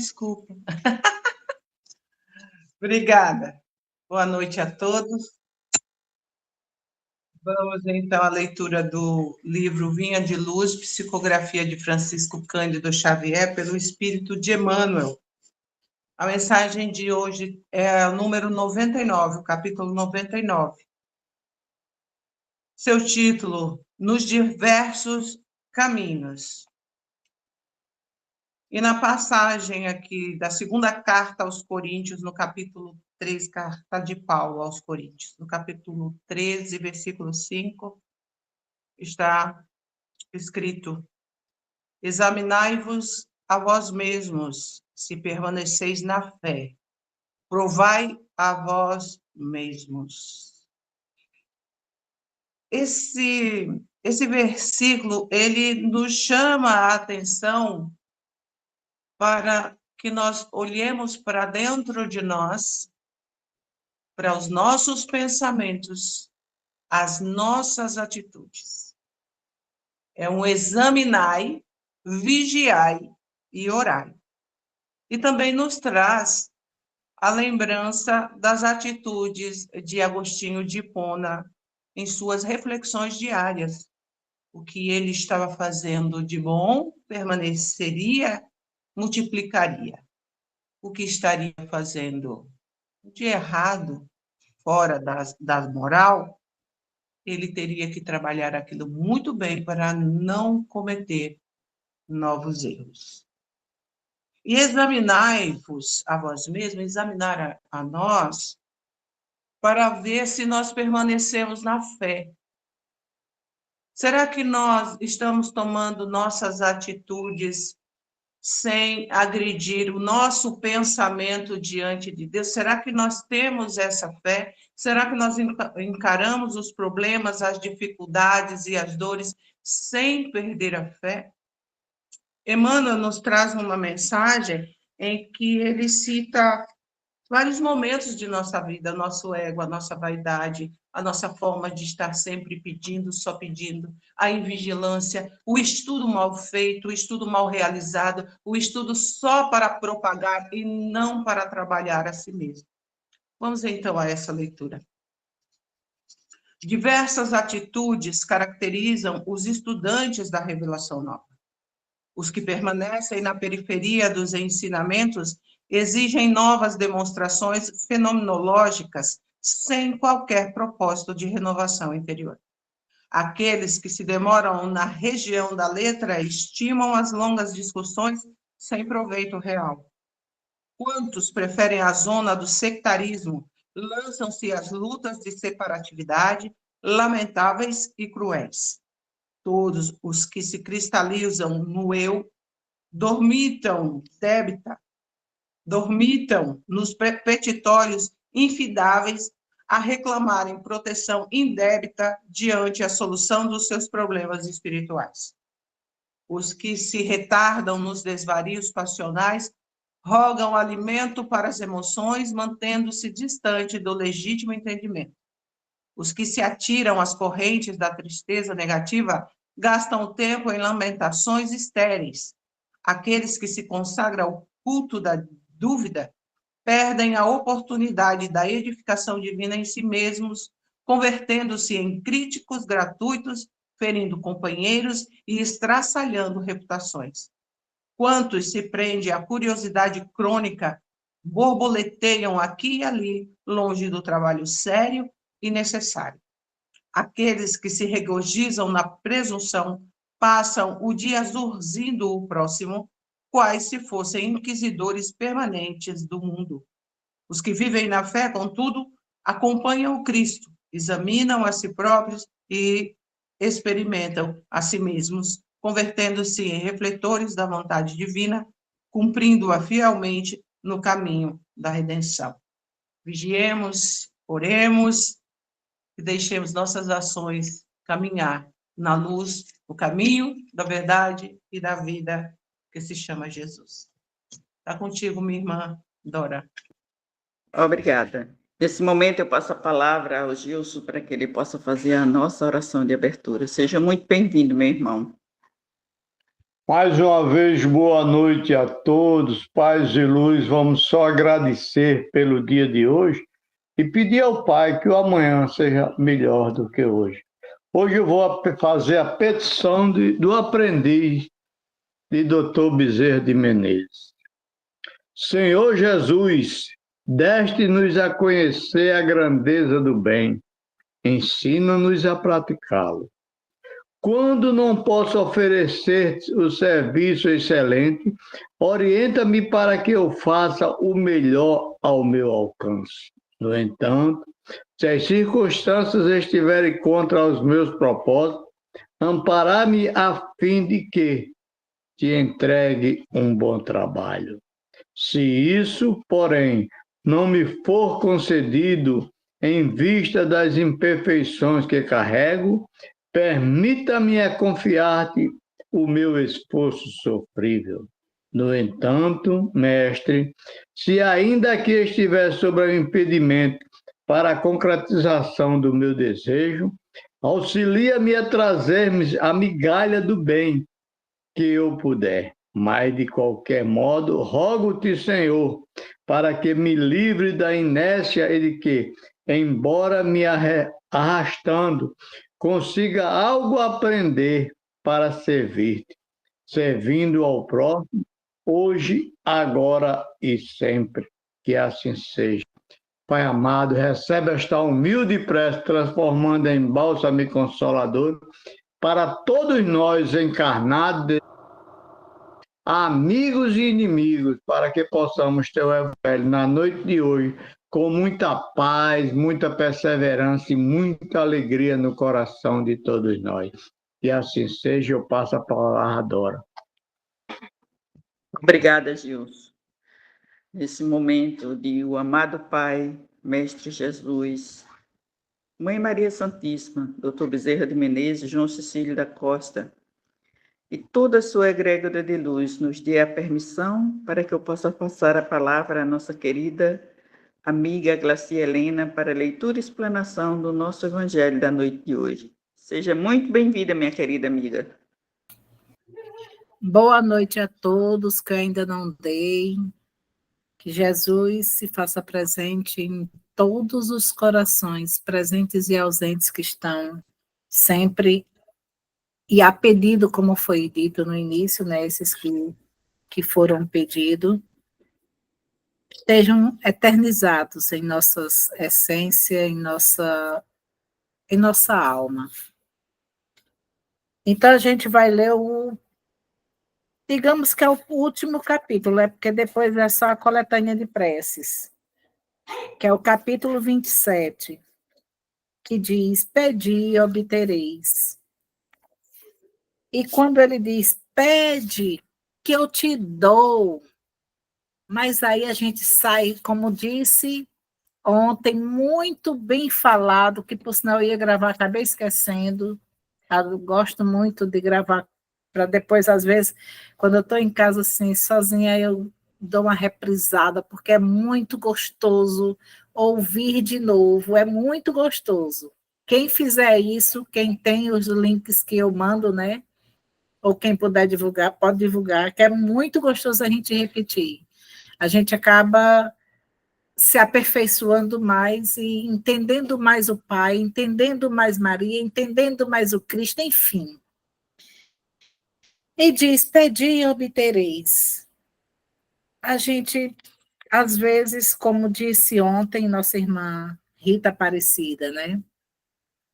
desculpa. Obrigada. Boa noite a todos. Vamos, então, à leitura do livro Vinha de Luz, psicografia de Francisco Cândido Xavier, pelo Espírito de Emmanuel. A mensagem de hoje é o número 99, o capítulo 99. Seu título, Nos Diversos Caminhos. E na passagem aqui da segunda carta aos Coríntios, no capítulo 3, carta de Paulo aos Coríntios, no capítulo 13, versículo 5, está escrito: examinai-vos a vós mesmos, se permaneceis na fé, provai a vós mesmos. Esse versículo, ele nos chama a atenção para que nós olhemos para dentro de nós, para os nossos pensamentos, as nossas atitudes. É um examinai, vigiai e orai. E também nos traz a lembrança das atitudes de Agostinho de Hipona em suas reflexões diárias. O que ele estava fazendo de bom permaneceria, multiplicaria. O que estaria fazendo de errado, fora da moral, ele teria que trabalhar aquilo muito bem para não cometer novos erros. E examinai-vos a vós mesmos, examinar a nós, para ver se nós permanecemos na fé. Será que nós estamos tomando nossas atitudes sem agredir o nosso pensamento diante de Deus? Será que nós temos essa fé? Será que nós encaramos os problemas, as dificuldades e as dores sem perder a fé? Emmanuel nos traz uma mensagem em que ele cita vários momentos de nossa vida, nosso ego, a nossa vaidade, a nossa forma de estar sempre pedindo, só pedindo, a invigilância, o estudo mal feito, o estudo mal realizado, o estudo só para propagar e não para trabalhar a si mesmo. Vamos então a essa leitura. Diversas atitudes caracterizam os estudantes da revelação nova. Os que permanecem na periferia dos ensinamentos exigem novas demonstrações fenomenológicas sem qualquer propósito de renovação interior. Aqueles que se demoram na região da letra estimam as longas discussões sem proveito real. Quantos preferem a zona do sectarismo, lançam-se às lutas de separatividade, lamentáveis e cruéis. Todos os que se cristalizam no eu, dormitam nos petitórios infidáveis a reclamarem proteção indébita diante a solução dos seus problemas espirituais. Os que se retardam nos desvarios passionais rogam alimento para as emoções, mantendo-se distante do legítimo entendimento. Os que se atiram às correntes da tristeza negativa gastam o tempo em lamentações estéreis. Aqueles que se consagram ao culto da dúvida perdem a oportunidade da edificação divina em si mesmos, convertendo-se em críticos gratuitos, ferindo companheiros e estraçalhando reputações. Quantos se prendem à curiosidade crônica, borboleteiam aqui e ali, longe do trabalho sério e necessário. Aqueles que se regozijam na presunção passam o dia zurzindo o próximo, quais se fossem inquisidores permanentes do mundo. Os que vivem na fé, contudo, acompanham o Cristo, examinam a si próprios e experimentam a si mesmos, convertendo-se em refletores da vontade divina, cumprindo-a fielmente no caminho da redenção. Vigiemos, oremos, e deixemos nossas ações caminhar na luz, no caminho da verdade e da vida que se chama Jesus. Está contigo, minha irmã Dora. Obrigada. Nesse momento eu passo a palavra ao Gilson para que ele possa fazer a nossa oração de abertura. Seja muito bem-vindo, meu irmão. Mais uma vez, boa noite a todos, paz e luz. Vamos só agradecer pelo dia de hoje e pedir ao Pai que o amanhã seja melhor do que hoje. Hoje eu vou fazer a petição do aprendiz de Dr. Bezerra de Menezes. Senhor Jesus, deste-nos a conhecer a grandeza do bem, ensina-nos a praticá-lo. Quando não posso oferecer o serviço excelente, orienta-me para que eu faça o melhor ao meu alcance. No entanto, se as circunstâncias estiverem contra os meus propósitos, amparar-me a fim de que te entregue um bom trabalho. Se isso, porém, não me for concedido em vista das imperfeições que carrego, permita-me confiar-te o meu esforço sofrível. No entanto, mestre, se ainda que estiver sobre o impedimento para a concretização do meu desejo, auxilia-me a trazer-me a migalha do bem que eu puder. Mas, de qualquer modo, rogo-te, Senhor, para que me livre da inércia e de que, embora me arrastando, consiga algo aprender para servir-te, servindo ao próximo, hoje, agora e sempre. Que assim seja. Pai amado, recebe esta humilde prece, transformando em bálsamo e consolador para todos nós encarnados, amigos e inimigos, para que possamos ter o Evangelho na noite de hoje com muita paz, muita perseverança e muita alegria no coração de todos nós. Que assim seja, eu passo a palavra a Dora. Obrigada, Gilson. Nesse momento de o amado Pai, Mestre Jesus, Mãe Maria Santíssima, Dr. Bezerra de Menezes, João Cecílio da Costa, e toda a sua egrégora de luz nos dê a permissão para que eu possa passar a palavra à nossa querida amiga Glacia Helena para a leitura e explanação do nosso Evangelho da noite de hoje. Seja muito bem-vinda, minha querida amiga. Boa noite a todos que ainda não dei. Que Jesus se faça presente em todos os corações, presentes e ausentes que estão sempre, e a pedido, como foi dito no início, né, esses que foram pedidos, estejam eternizados em nossas essências, em nossa alma. Então, a gente vai ler digamos que é o último capítulo, porque depois é só a coletânea de preces, que é o capítulo 27, que diz, pedi e obtereis. E quando ele diz, pede, que eu te dou, mas aí a gente sai, como disse ontem, muito bem falado, que por sinal eu ia gravar, acabei esquecendo. Eu gosto muito de gravar, para depois, às vezes, quando eu estou em casa assim, sozinha, eu dou uma reprisada, porque é muito gostoso ouvir de novo, é muito gostoso. Quem fizer isso, quem tem os links que eu mando, né? Ou quem puder divulgar, pode divulgar, que é muito gostoso a gente repetir. A gente acaba se aperfeiçoando mais e entendendo mais o Pai, entendendo mais Maria, entendendo mais o Cristo, enfim. E diz, pedi e obtereis. A gente, às vezes, como disse ontem nossa irmã Rita Aparecida, né?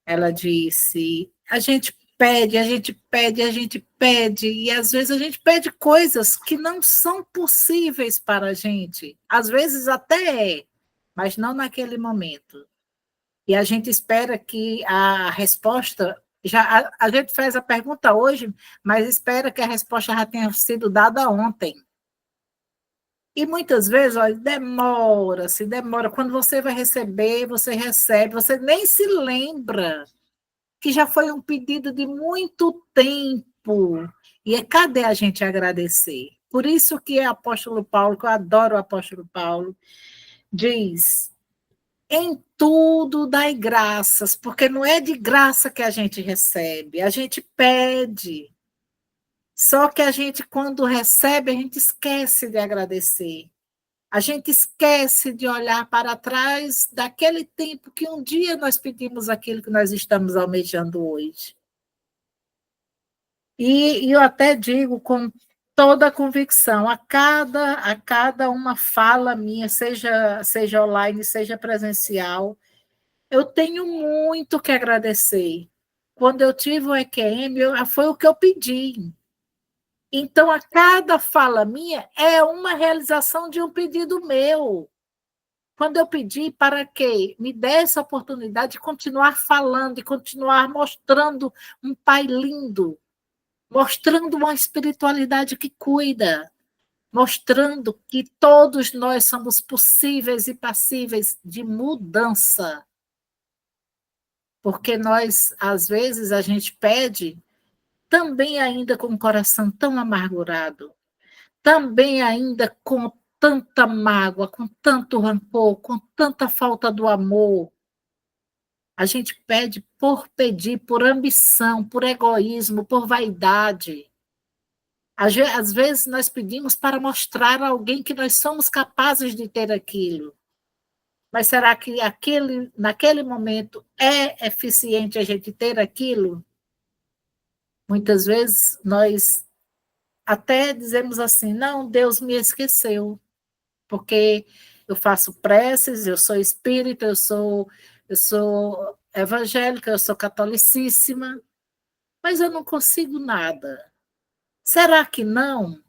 Ela disse, a gente pede, a gente pede, a gente pede, e às vezes a gente pede coisas que não são possíveis para a gente. Às vezes até é, mas não naquele momento. E a gente espera que a resposta, a gente faz a pergunta hoje, mas espera que a resposta já tenha sido dada ontem. E muitas vezes, olha, demora. Quando você vai receber, você recebe, você nem se lembra que já foi um pedido de muito tempo. E cadê a gente agradecer? Por isso que o apóstolo Paulo, que eu adoro o apóstolo Paulo, diz, em tudo dai graças, porque não é de graça que a gente recebe, a gente pede. Só que a gente, quando recebe, a gente esquece de agradecer. A gente esquece de olhar para trás daquele tempo que um dia nós pedimos aquilo que nós estamos almejando hoje. E eu até digo com toda a convicção, a cada uma fala minha, seja online, seja presencial, eu tenho muito que agradecer. Quando eu tive o EQM, foi o que eu pedi. Então, a cada fala minha é uma realização de um pedido meu. Quando eu pedi para que me desse a oportunidade de continuar falando e continuar mostrando um Pai lindo, mostrando uma espiritualidade que cuida, mostrando que todos nós somos possíveis e passíveis de mudança. Porque nós, às vezes, a gente pede também ainda com o coração tão amargurado, também ainda com tanta mágoa, com tanto rancor, com tanta falta do amor. A gente pede por pedir, por ambição, por egoísmo, por vaidade. Às vezes nós pedimos para mostrar a alguém que nós somos capazes de ter aquilo. Mas será que naquele momento é eficiente a gente ter aquilo? Muitas vezes nós até dizemos assim, não, Deus me esqueceu, porque eu faço preces, eu sou espírita, eu sou evangélica, eu sou catolicíssima, mas eu não consigo nada. Será que não?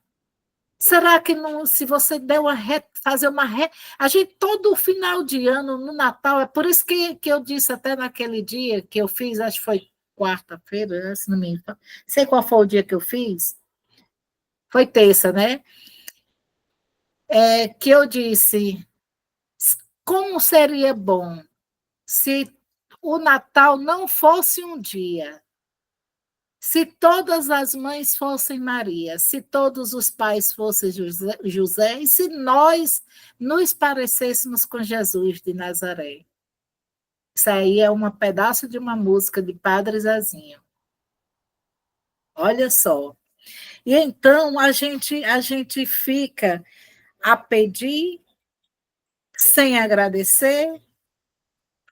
Será que não, se você der fazer uma a gente todo final de ano, no Natal, é por isso que eu disse até naquele dia que eu fiz, acho que foi quarta-feira, né, se não me engano, sei qual foi o dia que eu fiz, foi terça, né? Que eu disse, como seria bom se o Natal não fosse um dia, se todas as mães fossem Maria, se todos os pais fossem José, e se nós nos parecêssemos com Jesus de Nazaré. Isso aí é um pedaço de uma música de Padre Zezinho. Olha só. E então a gente fica a pedir, sem agradecer,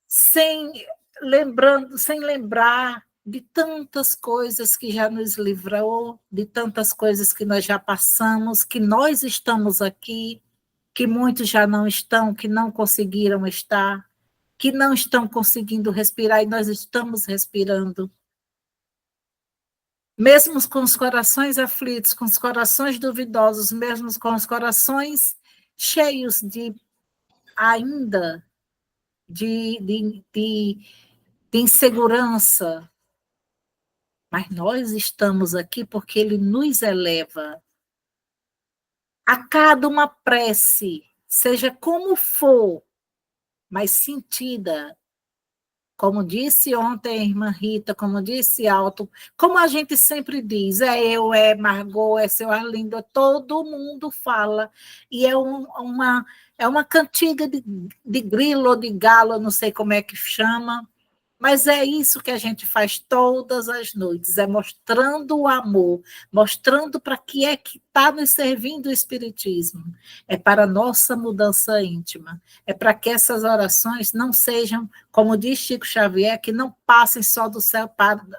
sem lembrar de tantas coisas que já nos livrou, de tantas coisas que nós já passamos, que nós estamos aqui, que muitos já não estão, que não conseguiram estar, que não estão conseguindo respirar e nós estamos respirando. Mesmo com os corações aflitos, com os corações duvidosos, mesmo com os corações cheios de ainda de insegurança, mas nós estamos aqui porque ele nos eleva. A cada uma prece, seja como for, mas sentida, como disse ontem a irmã Rita, como disse Alto, como a gente sempre diz, é eu, é Margot, é seu Arlindo, todo mundo fala, e é uma cantiga de grilo ou de galo, não sei como é que chama, mas é isso que a gente faz todas as noites, é mostrando o amor, mostrando para que é que está nos servindo o Espiritismo. É para a nossa mudança íntima. É para que essas orações não sejam, como diz Chico Xavier, que não passem só do céu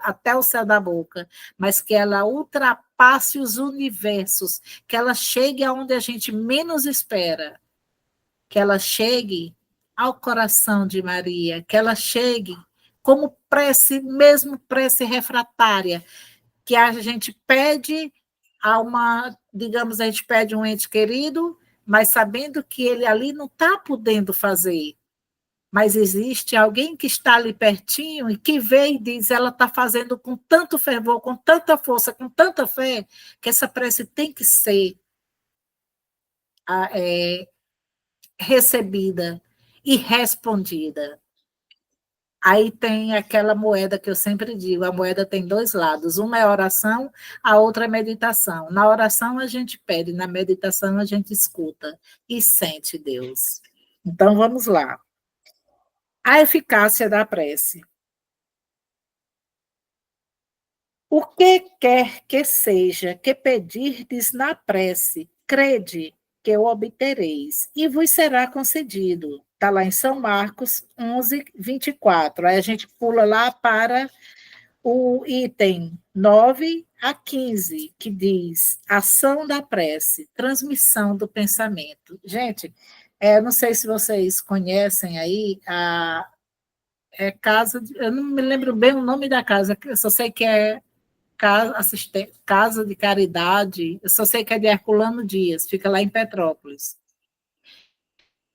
até o céu da boca, mas que ela ultrapasse os universos, que ela chegue aonde a gente menos espera, que ela chegue ao coração de Maria, que ela chegue como prece, mesmo prece refratária, que a gente pede digamos, a gente pede um ente querido, mas sabendo que ele ali não está podendo fazer. Mas existe alguém que está ali pertinho e que vê e diz, ela está fazendo com tanto fervor, com tanta força, com tanta fé, que essa prece tem que ser recebida e respondida. Aí tem aquela moeda que eu sempre digo, a moeda tem dois lados, uma é oração, a outra é meditação. Na oração a gente pede, na meditação a gente escuta e sente Deus. Então vamos lá. A eficácia da prece. O que quer que seja que pedirdes na prece, crede que o obtereis, e vos será concedido. Está lá em São Marcos 11, 24. Aí a gente pula lá para o item 9 a 15, que diz ação da prece, transmissão do pensamento. Gente, não sei se vocês conhecem aí casa, eu não me lembro bem o nome da casa, eu só sei que é Casa de Caridade, eu só sei que é de Herculano Dias, fica lá em Petrópolis.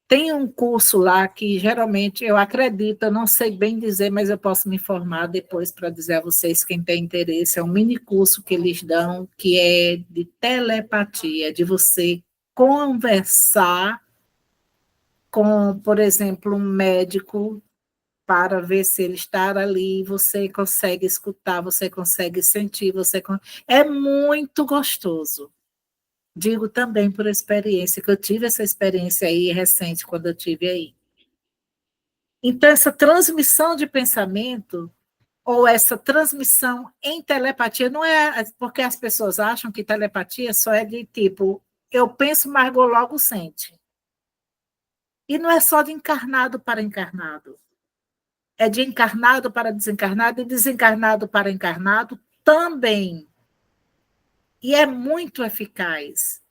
Tem um curso lá que geralmente, eu acredito, eu não sei bem dizer, mas eu posso me informar depois para dizer a vocês, quem tem interesse, é um mini curso que eles dão, que é de telepatia, de você conversar com, por exemplo, um médico para ver se ele está ali, você consegue escutar, você consegue sentir, é muito gostoso. Digo também por experiência, que eu tive essa experiência aí recente, quando eu tive aí. Então, essa transmissão de pensamento, ou essa transmissão em telepatia, não é porque as pessoas acham que telepatia só é de tipo, eu penso, Margot logo sente. E não é só de encarnado para encarnado. É de encarnado para desencarnado e desencarnado para encarnado também. E é muito eficaz.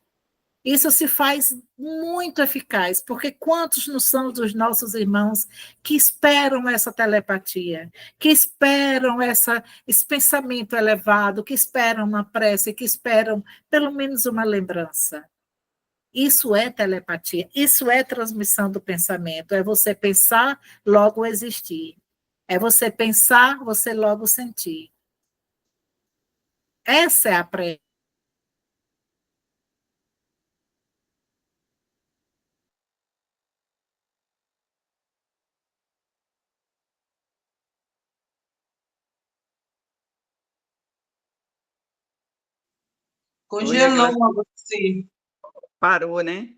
Isso se faz muito eficaz, porque quantos não são dos nossos irmãos que esperam essa telepatia, que esperam esse pensamento elevado, que esperam uma prece, que esperam pelo menos uma lembrança. Isso é telepatia, isso é transmissão do pensamento, é você pensar, logo existir. É você pensar, você logo sentir. Essa é a prece. Congelou você. Parou, né?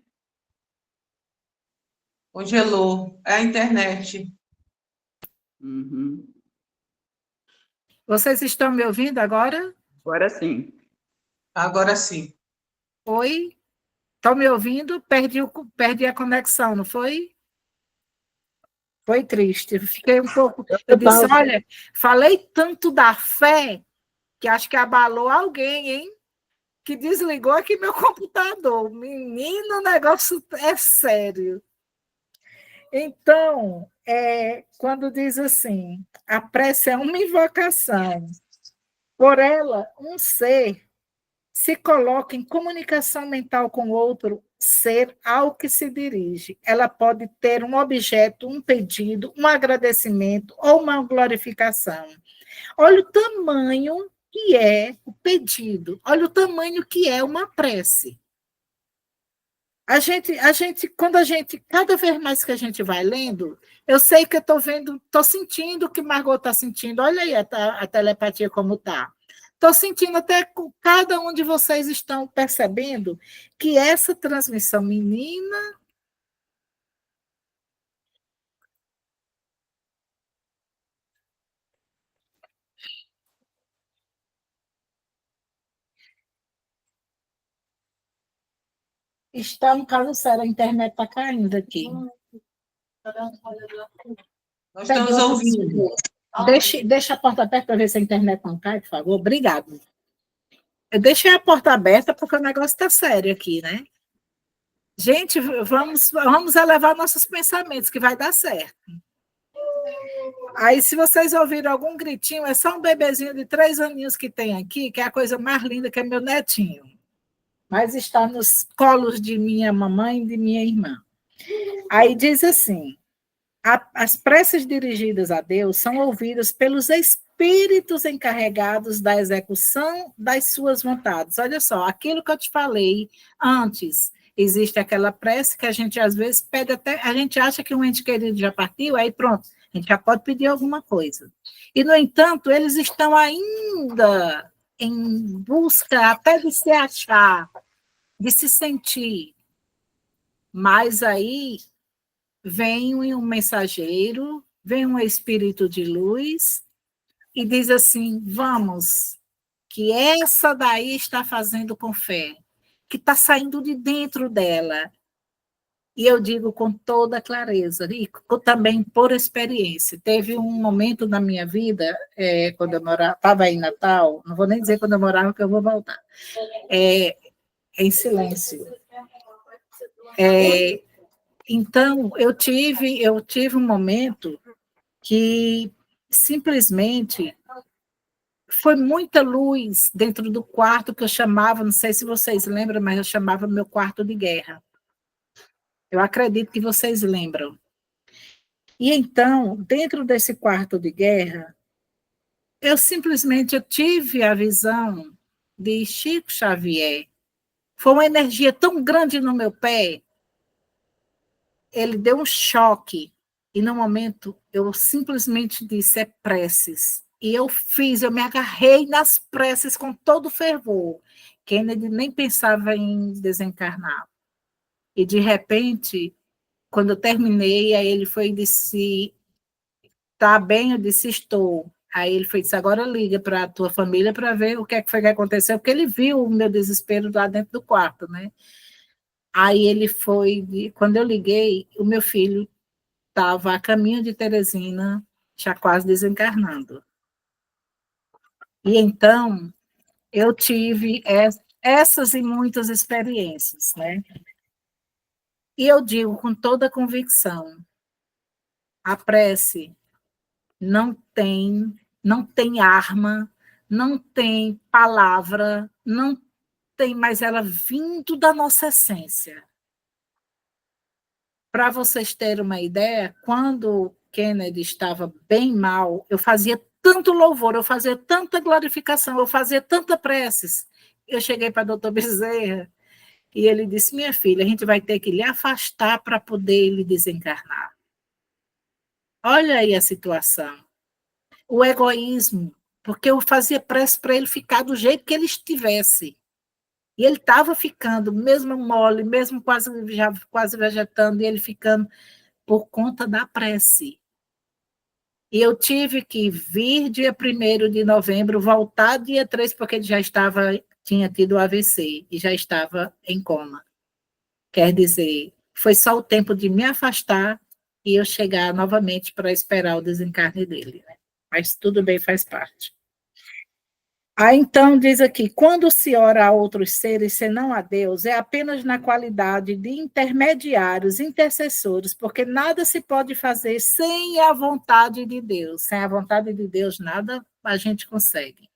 Congelou. É a internet. Uhum. Vocês estão me ouvindo agora? Agora sim. Agora sim. Oi? Estão me ouvindo? Perdi a conexão, não foi? Foi triste. Fiquei um pouco. Eu disse: olha, falei tanto da fé que acho que abalou alguém, hein? Que desligou aqui meu computador. Menino, o negócio é sério. Então, quando diz assim, a prece é uma invocação. Por ela, um ser se coloca em comunicação mental com outro ser ao que se dirige. Ela pode ter um objeto, um pedido, um agradecimento ou uma glorificação. Olha o tamanho que é o pedido, olha o tamanho que é uma prece. Cada vez mais que a gente vai lendo, eu sei que eu estou sentindo o que Margot está sentindo. Olha aí a telepatia como está. Estou sentindo até que cada um de vocês estão percebendo que essa transmissão menina está um caso sério, a internet está caindo aqui. Nós estamos ouvindo. Deixa a porta aberta para ver se a internet não cai, por favor. Obrigado. Eu deixei a porta aberta porque o negócio está sério aqui, né? Gente, vamos elevar nossos pensamentos, que vai dar certo. Aí, se vocês ouviram algum gritinho, é só um bebezinho de 3 aninhos que tem aqui, que é a coisa mais linda, que é meu netinho. Mas está nos colos de minha mamãe e de minha irmã. Aí diz assim, as preces dirigidas a Deus são ouvidas pelos espíritos encarregados da execução das suas vontades. Olha só, aquilo que eu te falei antes, existe aquela prece que a gente às vezes pede até, a gente acha que um ente querido já partiu, aí pronto, a gente já pode pedir alguma coisa. E, no entanto, eles estão ainda em busca até de se achar, de se sentir. Mas aí vem um mensageiro, vem um espírito de luz e diz assim, vamos, que essa daí está fazendo com fé, que está saindo de dentro dela. E eu digo com toda clareza, e também por experiência. Teve um momento na minha vida, quando eu estava em Natal, não vou nem dizer quando eu morava, que eu vou voltar, em silêncio. Então, eu tive um momento que simplesmente foi muita luz dentro do quarto que eu chamava, não sei se vocês lembram, mas eu chamava meu quarto de guerra. Eu acredito que vocês lembram. E então, dentro desse quarto de guerra, eu tive a visão de Chico Xavier. Foi uma energia tão grande no meu pé, ele deu um choque. E no momento, eu simplesmente disse, é preces. E eu me agarrei nas preces com todo fervor. Kennedy nem pensava em desencarnar. E, de repente, quando eu terminei, aí ele foi e disse, tá bem? Eu disse, estou. Aí ele foi e disse, agora liga para a tua família para ver o que foi que aconteceu, porque ele viu o meu desespero lá dentro do quarto, né? Aí ele foi, quando eu liguei, o meu filho estava a caminho de Teresina, já quase desencarnando. E então, eu tive essas e muitas experiências, né? E eu digo com toda convicção, a prece não tem arma, não tem palavra, não tem mais ela vindo da nossa essência. Para vocês terem uma ideia, quando Kennedy estava bem mal, eu fazia tanto louvor, eu fazia tanta glorificação, eu fazia tanta preces. Eu cheguei para o doutor Bezerra e ele disse, minha filha, a gente vai ter que lhe afastar para poder ele desencarnar. Olha aí a situação. O egoísmo, porque eu fazia prece para ele ficar do jeito que ele estivesse. E ele estava ficando, mesmo mole, mesmo quase vegetando, e ele ficando por conta da prece. E eu tive que vir dia 1º de novembro, voltar dia 3, porque ele tinha tido AVC e já estava em coma. Quer dizer, foi só o tempo de me afastar e eu chegar novamente para esperar o desencarne dele, né? Mas tudo bem, faz parte. Aí então diz aqui, quando se ora a outros seres senão a Deus, é apenas na qualidade de intermediários, intercessores, porque nada se pode fazer sem a vontade de Deus. Sem a vontade de Deus, nada a gente consegue.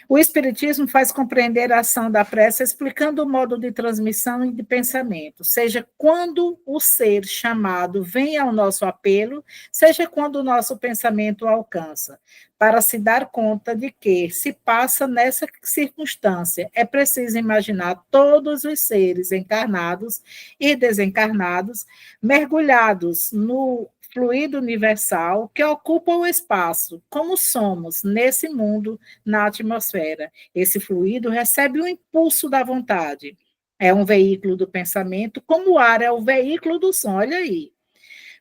O Espiritismo faz compreender a ação da prece explicando o modo de transmissão e de pensamento, seja quando o ser chamado vem ao nosso apelo, seja quando o nosso pensamento o alcança, para se dar conta de que se passa nessa circunstância. É preciso imaginar todos os seres encarnados e desencarnados mergulhados no fluido universal que ocupa o espaço, como somos nesse mundo, na atmosfera. Esse fluido recebe o impulso da vontade. É um veículo do pensamento, como o ar é o veículo do som. Olha aí.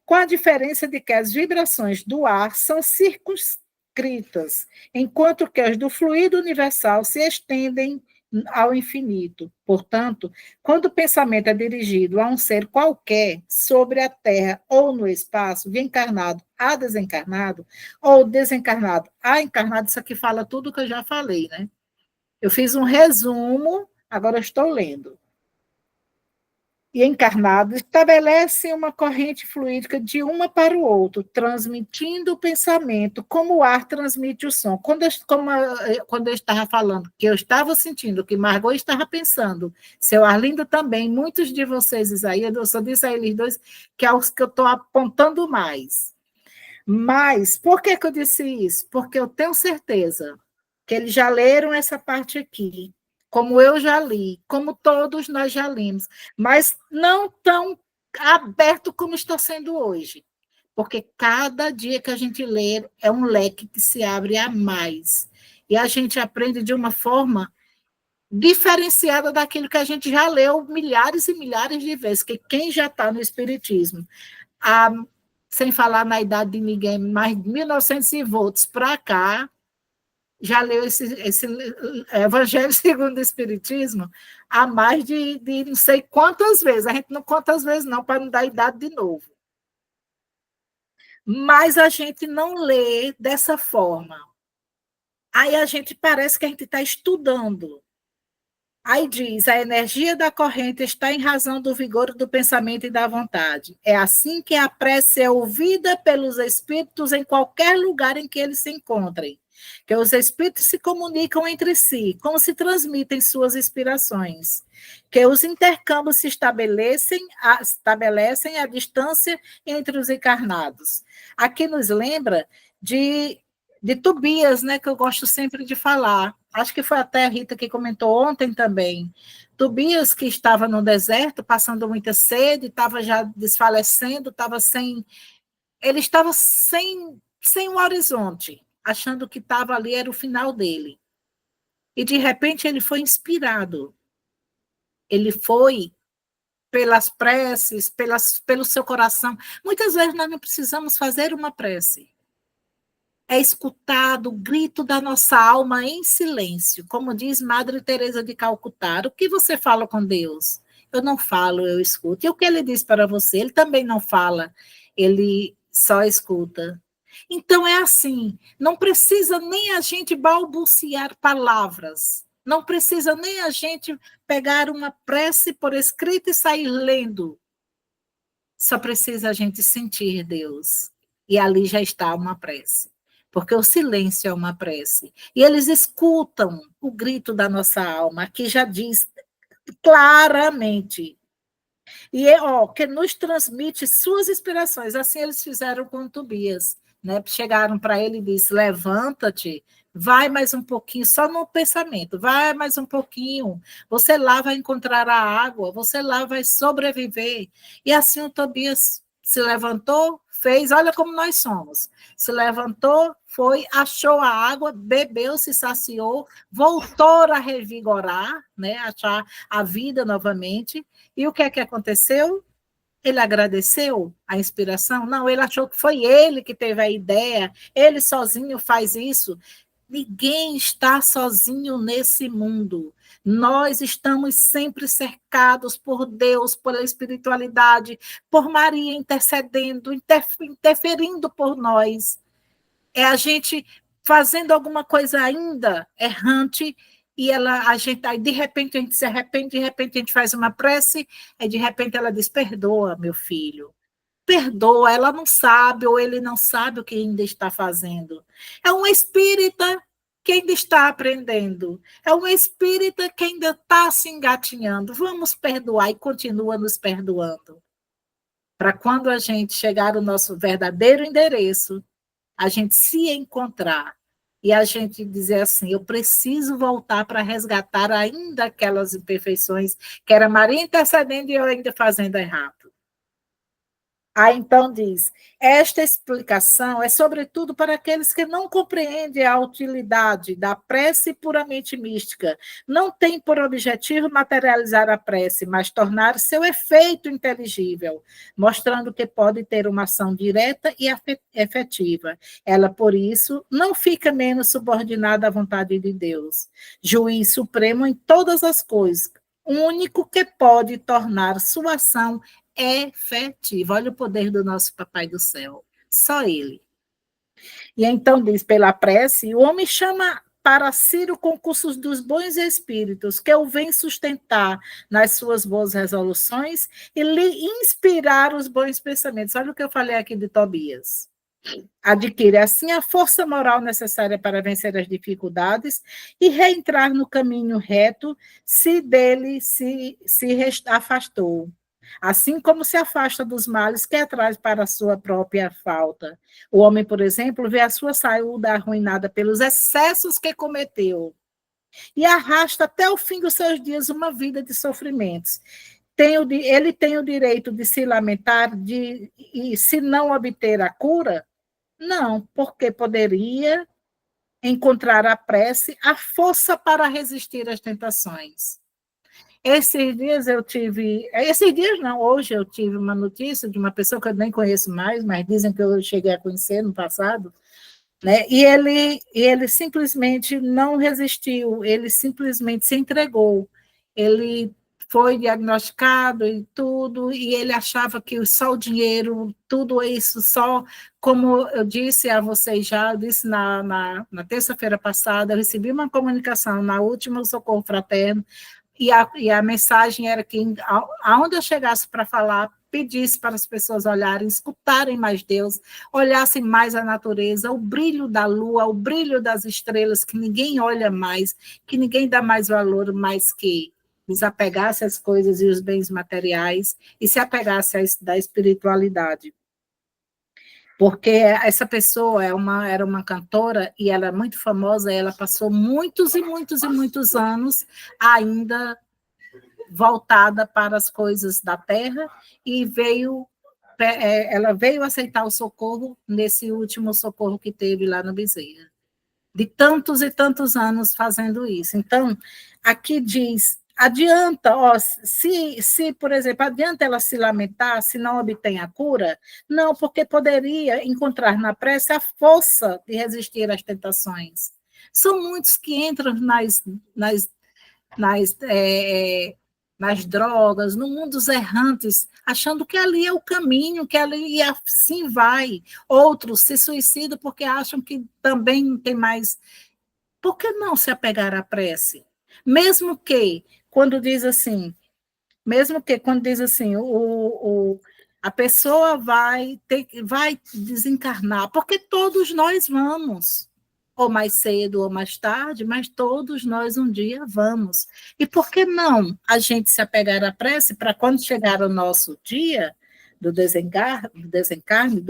Com a diferença de que as vibrações do ar são circunscritas, enquanto que as do fluido universal se estendem ao infinito. Portanto, quando o pensamento é dirigido a um ser qualquer sobre a Terra ou no espaço, de encarnado a desencarnado, ou desencarnado a encarnado, isso aqui fala tudo o que eu já falei, né? Eu fiz um resumo, agora eu estou lendo. E encarnado estabelece uma corrente fluídica de uma para o outro, transmitindo o pensamento, como o ar transmite o som. Quando eu estava falando, que eu estava sentindo, que Margot estava pensando, seu Arlindo também, muitos de vocês, Isaías, eu só disse a eles dois, que é os que eu estou apontando mais. Mas, por que eu disse isso? Porque eu tenho certeza que eles já leram essa parte aqui, como eu já li, como todos nós já lemos, mas não tão aberto como está sendo hoje, porque cada dia que a gente lê é um leque que se abre a mais, e a gente aprende de uma forma diferenciada daquilo que a gente já leu milhares e milhares de vezes, que quem já está no Espiritismo, sem falar na idade de ninguém, mais de 1900 e volts para cá, já leu esse Evangelho segundo o Espiritismo há mais de não sei quantas vezes. A gente não conta as vezes, não, para não dar idade de novo. Mas a gente não lê dessa forma. Aí a gente parece que a gente está estudando. Aí diz, a energia da corrente está em razão do vigor do pensamento e da vontade. É assim que a prece é ouvida pelos espíritos em qualquer lugar em que eles se encontrem. Que os espíritos se comunicam entre si, como se transmitem suas inspirações. Que os intercâmbios se estabelecem à distância entre os encarnados. Aqui nos lembra de Tobias, né, que eu gosto sempre de falar. Acho que foi até a Rita que comentou ontem também. Tobias, que estava no deserto, passando muita sede, estava já desfalecendo, ele estava sem um horizonte, achando que estava ali, era o final dele. E, de repente, ele foi inspirado. Ele foi pelas preces, pelo seu coração. Muitas vezes nós não precisamos fazer uma prece. É escutado o grito da nossa alma em silêncio, como diz Madre Teresa de Calcutá. O que você fala com Deus? Eu não falo, eu escuto. E o que ele diz para você? Ele também não fala, ele só escuta. Então é assim, não precisa nem a gente balbuciar palavras, não precisa nem a gente pegar uma prece por escrito e sair lendo. Só precisa a gente sentir Deus. E ali já está uma prece. Porque o silêncio é uma prece. E eles escutam o grito da nossa alma, que já diz claramente. E que nos transmite suas inspirações. Assim eles fizeram com Tobias. Né? Chegaram para ele e disse: levanta-te, vai mais um pouquinho, só no pensamento, vai mais um pouquinho, você lá vai encontrar a água, você lá vai sobreviver. E assim o Tobias se levantou, fez, olha como nós somos, se levantou, foi, achou a água, bebeu, se saciou, voltou a revigorar, né? Achar a vida novamente. E o que é que aconteceu? Ele agradeceu a inspiração? Não, ele achou que foi ele que teve a ideia, ele sozinho faz isso. Ninguém está sozinho nesse mundo. Nós estamos sempre cercados por Deus, pela espiritualidade, por Maria intercedendo, interferindo por nós. É a gente fazendo alguma coisa ainda errante e aí de repente a gente se arrepende, de repente a gente faz uma prece, e de repente ela diz: perdoa, meu filho. Perdoa, ela não sabe, ou ele não sabe o que ainda está fazendo. É um espírita que ainda está aprendendo. É um espírita que ainda está se engatinhando. Vamos perdoar e continua nos perdoando. Para quando a gente chegar ao nosso verdadeiro endereço, a gente se encontrar e a gente dizer assim: eu preciso voltar para resgatar ainda aquelas imperfeições que era Maria intercedendo e eu ainda fazendo errado. Aí então diz: esta explicação é sobretudo para aqueles que não compreendem a utilidade da prece puramente mística. Não tem por objetivo materializar a prece, mas tornar seu efeito inteligível, mostrando que pode ter uma ação direta e efetiva. Ela, por isso, não fica menos subordinada à vontade de Deus, juiz supremo em todas as coisas, único que pode tornar sua ação efetiva. Olha o poder do nosso Papai do Céu. Só ele. E então diz: pela prece, o homem chama para si o concurso dos bons espíritos, que o vem sustentar nas suas boas resoluções e lhe inspirar os bons pensamentos. Olha o que eu falei aqui de Tobias. Adquire assim a força moral necessária para vencer as dificuldades e reentrar no caminho reto se dele se afastou. Assim como se afasta dos males que atrai para a sua própria falta. O homem, por exemplo, vê a sua saúde arruinada pelos excessos que cometeu e arrasta até o fim dos seus dias uma vida de sofrimentos. Ele tem o direito de se lamentar e se não obter a cura? Não, porque poderia encontrar a prece a força para resistir às tentações. Esses dias não, hoje eu tive uma notícia de uma pessoa que eu nem conheço mais, mas dizem que eu cheguei a conhecer no passado, né? E ele simplesmente não resistiu, ele simplesmente se entregou. Ele foi diagnosticado e tudo, e ele achava que só o dinheiro, tudo isso, só, como eu disse a vocês já, eu disse na terça-feira passada, eu recebi uma comunicação na última Socorro Fraterno, e a mensagem era que, aonde eu chegasse para falar, pedisse para as pessoas olharem, escutarem mais Deus, olhassem mais a natureza, o brilho da lua, o brilho das estrelas, que ninguém olha mais, que ninguém dá mais valor, mais que desapegasse às coisas e os bens materiais e se apegasse da espiritualidade. Porque essa pessoa era uma cantora e ela é muito famosa, ela passou muitos e muitos e muitos anos ainda voltada para as coisas da terra e ela veio aceitar o socorro nesse último socorro que teve lá no Bezerra. De tantos e tantos anos fazendo isso. Então, aqui diz, adianta, ó, se, por exemplo, adianta ela se lamentar se não obtém a cura? Não, porque poderia encontrar na prece a força de resistir às tentações. São muitos que entram nas drogas, no mundo dos errantes, achando que ali é o caminho, que ali e assim vai. Outros se suicidam porque acham que também não tem mais. Por que não se apegar à prece? Mesmo que, quando diz assim, a pessoa vai desencarnar, porque todos nós vamos, ou mais cedo ou mais tarde, mas todos nós um dia vamos. E por que não a gente se apegar à prece para quando chegar o nosso dia do desencarne,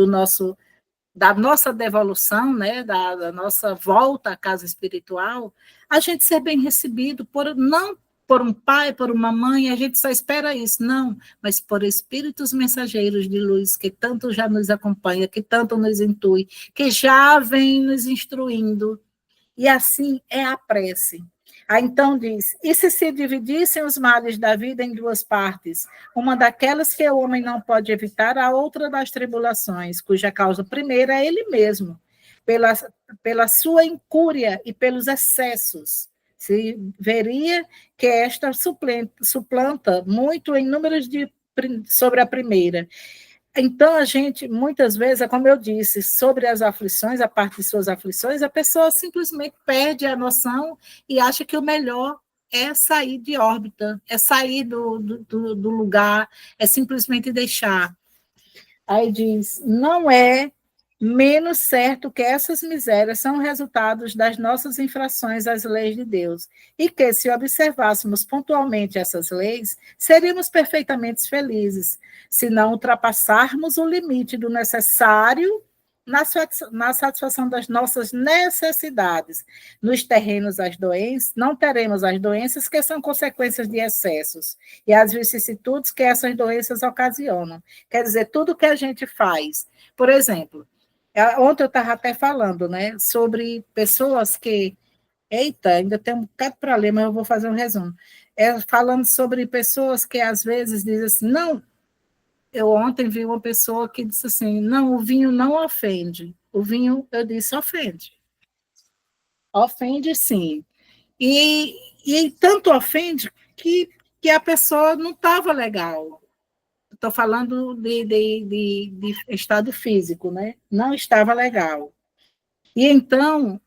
da nossa devolução, né, da nossa volta à casa espiritual, a gente ser bem recebido, não por um pai, por uma mãe, a gente só espera isso, não, mas por espíritos mensageiros de luz, que tanto já nos acompanha, que tanto nos intui, que já vem nos instruindo, e assim é a prece. Aí então diz, e se dividissem os males da vida em duas partes, uma daquelas que o homem não pode evitar, a outra das tribulações, cuja causa primeira é ele mesmo, pela sua incúria e pelos excessos, se veria que esta suplanta muito em números sobre a primeira. Então, a gente, muitas vezes, é como eu disse, sobre as aflições, a parte de suas aflições, a pessoa simplesmente perde a noção e acha que o melhor é sair de órbita, é sair do lugar, é simplesmente deixar. Aí diz, não é menos certo que essas misérias são resultados das nossas infrações às leis de Deus, e que, se observássemos pontualmente essas leis, seríamos perfeitamente felizes, se não ultrapassarmos o limite do necessário na satisfação das nossas necessidades. Nos terrenos as doenças, não teremos as doenças que são consequências de excessos, e as vicissitudes que essas doenças ocasionam. Quer dizer, tudo que a gente faz, por exemplo, ontem eu estava até falando, né, sobre pessoas que... Eita, ainda tem um bocado para ler, mas eu vou fazer um resumo. Falando sobre pessoas que às vezes dizem assim, não, eu ontem vi uma pessoa que disse assim, não, o vinho não ofende. O vinho, eu disse, ofende. Ofende, sim. E tanto ofende que a pessoa não estava legal. Estou falando de estado físico, né? Não estava legal. E então,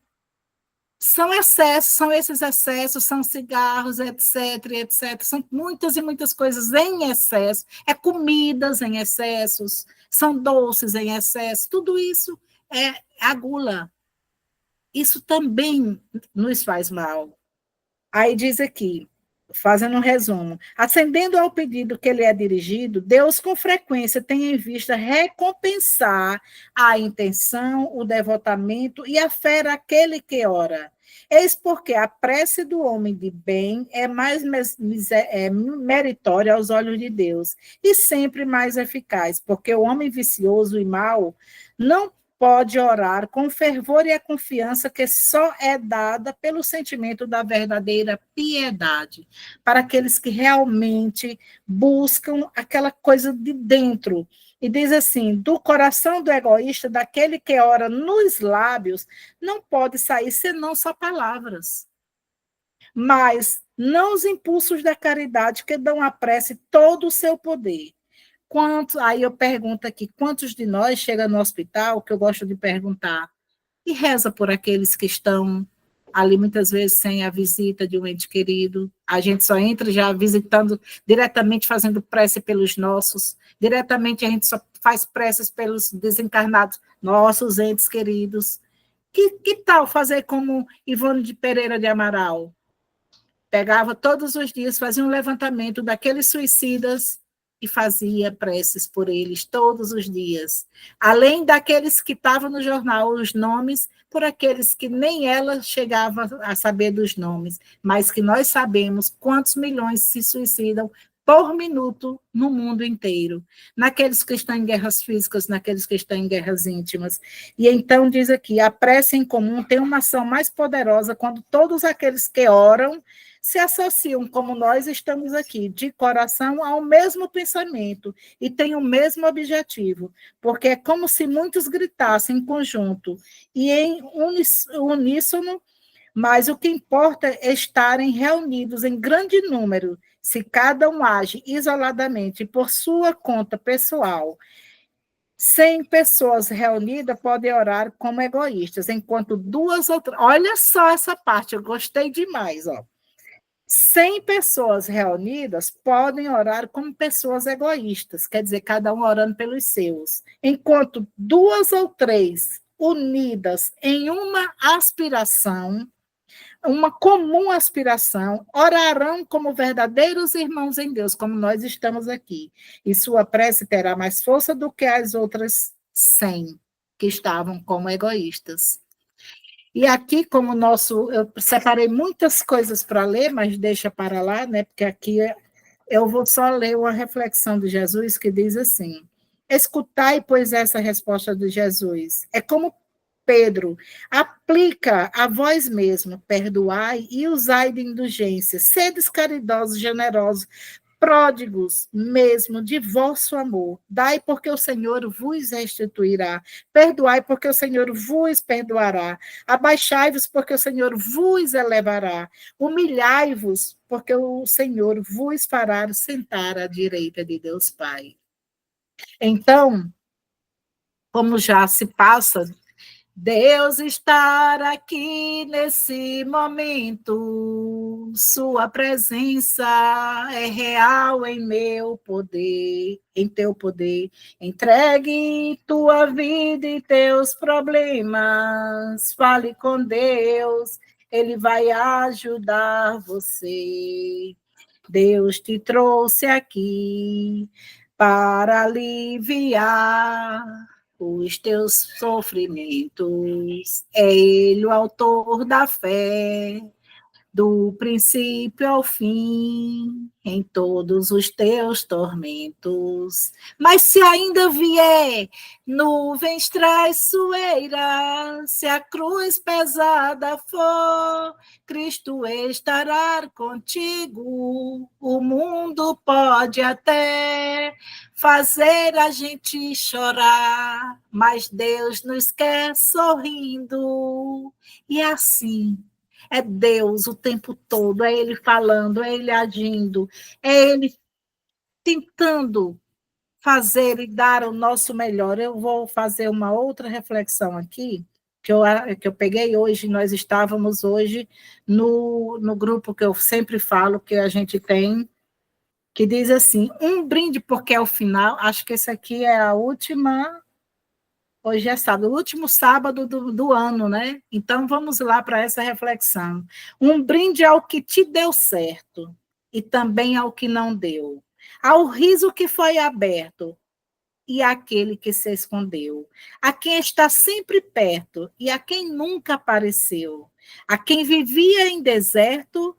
são excessos, são esses excessos, são cigarros, etc, etc. São muitas e muitas coisas em excesso. É comidas em excessos, são doces em excesso. Tudo isso é a gula. Isso também nos faz mal. Aí diz aqui, fazendo um resumo, atendendo ao pedido que lhe é dirigido, Deus com frequência tem em vista recompensar a intenção, o devotamento e a fé daquele que ora. Eis porque a prece do homem de bem é mais meritória aos olhos de Deus e sempre mais eficaz, porque o homem vicioso e mau não pode orar com fervor e a confiança que só é dada pelo sentimento da verdadeira piedade, para aqueles que realmente buscam aquela coisa de dentro. E diz assim: do coração do egoísta, daquele que ora nos lábios, não pode sair senão só palavras, mas não os impulsos da caridade que dão à prece todo o seu poder. Aí eu pergunto aqui, quantos de nós chega no hospital, que eu gosto de perguntar, e reza por aqueles que estão ali muitas vezes sem a visita de um ente querido? A gente só entra já visitando diretamente, fazendo prece pelos nossos, diretamente a gente só faz preces pelos desencarnados, nossos entes queridos. Que tal fazer como Ivone de Pereira de Amaral? Pegava todos os dias, fazia um levantamento daqueles suicidas e fazia preces por eles todos os dias. Além daqueles que estavam no jornal, os nomes, por aqueles que nem ela chegava a saber dos nomes, mas que nós sabemos quantos milhões se suicidam por minuto no mundo inteiro, naqueles que estão em guerras físicas, naqueles que estão em guerras íntimas. E então diz aqui, a prece em comum tem uma ação mais poderosa quando todos aqueles que oram se associam, como nós estamos aqui, de coração ao mesmo pensamento e têm o mesmo objetivo, porque é como se muitos gritassem em conjunto e em uníssono, mas o que importa é estarem reunidos em grande número. Se cada um age isoladamente por sua conta pessoal, 100 pessoas reunidas podem orar como egoístas, enquanto 2 ou 3... Olha só essa parte, eu gostei demais, ó. 100 pessoas reunidas podem orar como pessoas egoístas, quer dizer, cada um orando pelos seus, enquanto 2 ou 3 unidas em uma aspiração, uma comum aspiração, orarão como verdadeiros irmãos em Deus, como nós estamos aqui, e sua prece terá mais força do que as outras 100 que estavam como egoístas. E aqui, como eu separei muitas coisas para ler, mas deixa para lá, né? Porque aqui eu vou só ler uma reflexão de Jesus que diz assim: escutai, pois, essa resposta de Jesus. É como Pedro, aplica a vós mesmo, perdoai e usai de indulgência, sedes caridosos, generosos, pródigos mesmo de vosso amor. Dai, porque o Senhor vos restituirá. Perdoai, porque o Senhor vos perdoará. Abaixai-vos, porque o Senhor vos elevará. Humilhai-vos, porque o Senhor vos fará sentar à direita de Deus Pai. Então, como já se passa, Deus estar aqui nesse momento, sua presença é real em meu poder, em teu poder. Entregue tua vida e teus problemas, fale com Deus, Ele vai ajudar você. Deus te trouxe aqui para aliviar os teus sofrimentos. É Ele o autor da fé, do princípio ao fim, em todos os teus tormentos. Mas se ainda vier nuvens traiçoeiras, se a cruz pesada for, Cristo estará contigo. O mundo pode até fazer a gente chorar, mas Deus nos quer sorrindo. E assim, é Deus o tempo todo, é Ele falando, é Ele agindo, é Ele tentando fazer e dar o nosso melhor. Eu vou fazer uma outra reflexão aqui, que eu peguei hoje, nós estávamos hoje no grupo que eu sempre falo, que a gente tem, que diz assim, um brinde porque é o final, acho que esse aqui é a última... Hoje é sábado, o último sábado do ano, né? Então, vamos lá para essa reflexão. Um brinde ao que te deu certo e também ao que não deu. Ao riso que foi aberto e àquele que se escondeu. A quem está sempre perto e a quem nunca apareceu. A quem vivia em deserto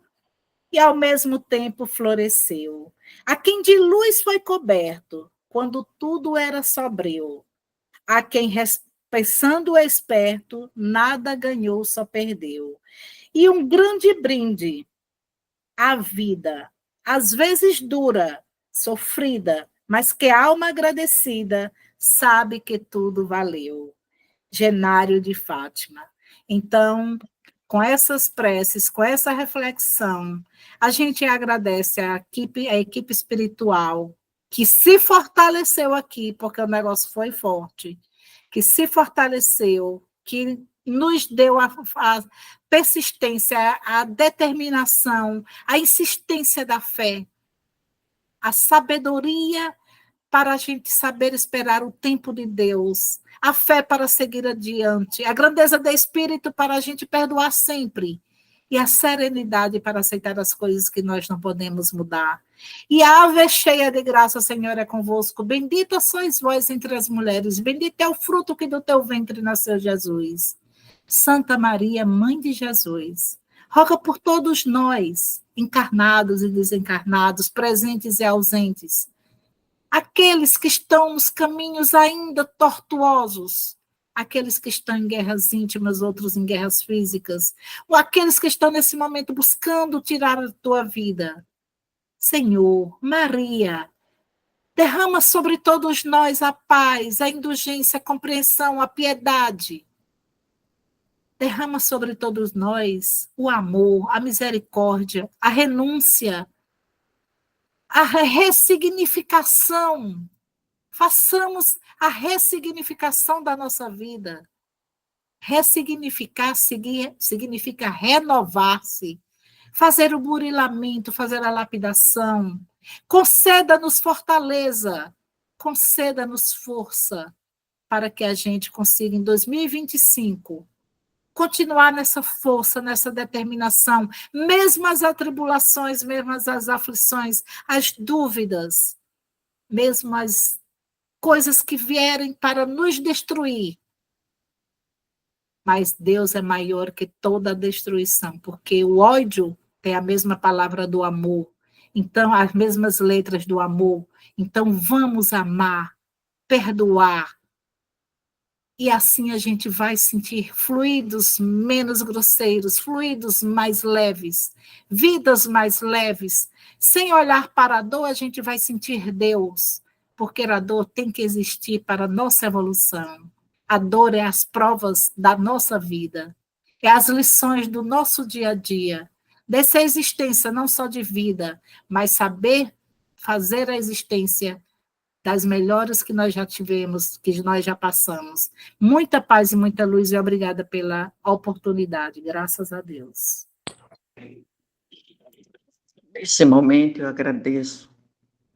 e ao mesmo tempo floresceu. A quem de luz foi coberto quando tudo era sombrio. A quem Pensando o esperto, nada ganhou, só perdeu. E um grande brinde à vida, às vezes dura, sofrida, mas que a alma agradecida sabe que tudo valeu. Genário de Fátima. Então, com essas preces, com essa reflexão, a gente agradece a equipe espiritual que se fortaleceu aqui, porque o negócio foi forte, que se fortaleceu, que nos deu a persistência, a determinação, a insistência da fé, a sabedoria para a gente saber esperar o tempo de Deus, a fé para seguir adiante, a grandeza do Espírito para a gente perdoar sempre, e a serenidade para aceitar as coisas que nós não podemos mudar. E a ave cheia de graça, Senhor, é convosco. Bendita sois vós entre as mulheres, bendito é o fruto que do teu ventre nasceu, Jesus. Santa Maria, Mãe de Jesus, roga por todos nós, encarnados e desencarnados, presentes e ausentes, aqueles que estão nos caminhos ainda tortuosos, aqueles que estão em guerras íntimas, outros em guerras físicas, ou aqueles que estão nesse momento buscando tirar a tua vida. Senhor, Maria, derrama sobre todos nós a paz, a indulgência, a compreensão, a piedade. Derrama sobre todos nós o amor, a misericórdia, a renúncia, a ressignificação. Façamos a ressignificação da nossa vida. Ressignificar significa renovar-se, fazer o burilamento, fazer a lapidação. Conceda-nos fortaleza, conceda-nos força, para que a gente consiga, em 2025, continuar nessa força, nessa determinação, mesmo as atribulações, mesmo as aflições, as dúvidas, mesmo as coisas que vierem para nos destruir. Mas Deus é maior que toda a destruição, porque o ódio tem a mesma palavra do amor, então as mesmas letras do amor. Então vamos amar, perdoar, e assim a gente vai sentir fluidos menos grosseiros, fluidos mais leves, vidas mais leves. Sem olhar para a dor, a gente vai sentir Deus, porque a dor tem que existir para a nossa evolução. A dor é as provas da nossa vida, é as lições do nosso dia a dia, dessa existência não só de vida, mas saber fazer a existência das melhores que nós já tivemos, que nós já passamos. Muita paz e muita luz, e obrigada pela oportunidade, graças a Deus. Nesse momento eu agradeço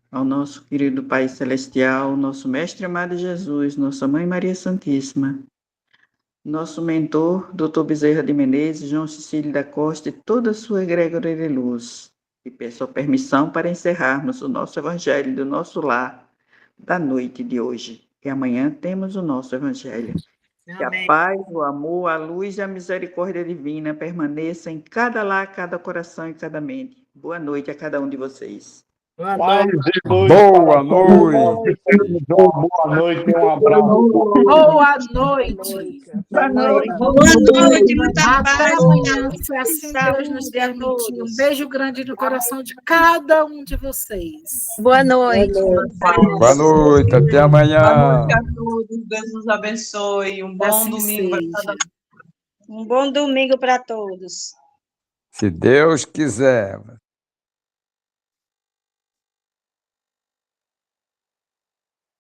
ao nosso querido Pai Celestial, nosso Mestre amado Jesus, nossa Mãe Maria Santíssima, nosso mentor, Dr. Bezerra de Menezes, João Cecílio da Costa e toda a sua egrégora de luz. E peço a permissão para encerrarmos o nosso Evangelho do nosso lar da noite de hoje. E amanhã temos o nosso Evangelho. Que a paz, o amor, a luz e a misericórdia divina permaneçam em cada lar, cada coração e cada mente. Boa noite a cada um de vocês. Paz e luz. Boa noite. Boa noite, um abraço. Boa noite. Boa noite. Boa noite, muita Até paz. amanhã, se assim Deus nos permitir. Um beijo grande no coração de cada um de vocês. Boa noite. Boa noite, até Boa amanhã. noite a todos, Deus nos abençoe. Um bom Assim domingo para seja. cada Um bom domingo para todos. Se Deus quiser.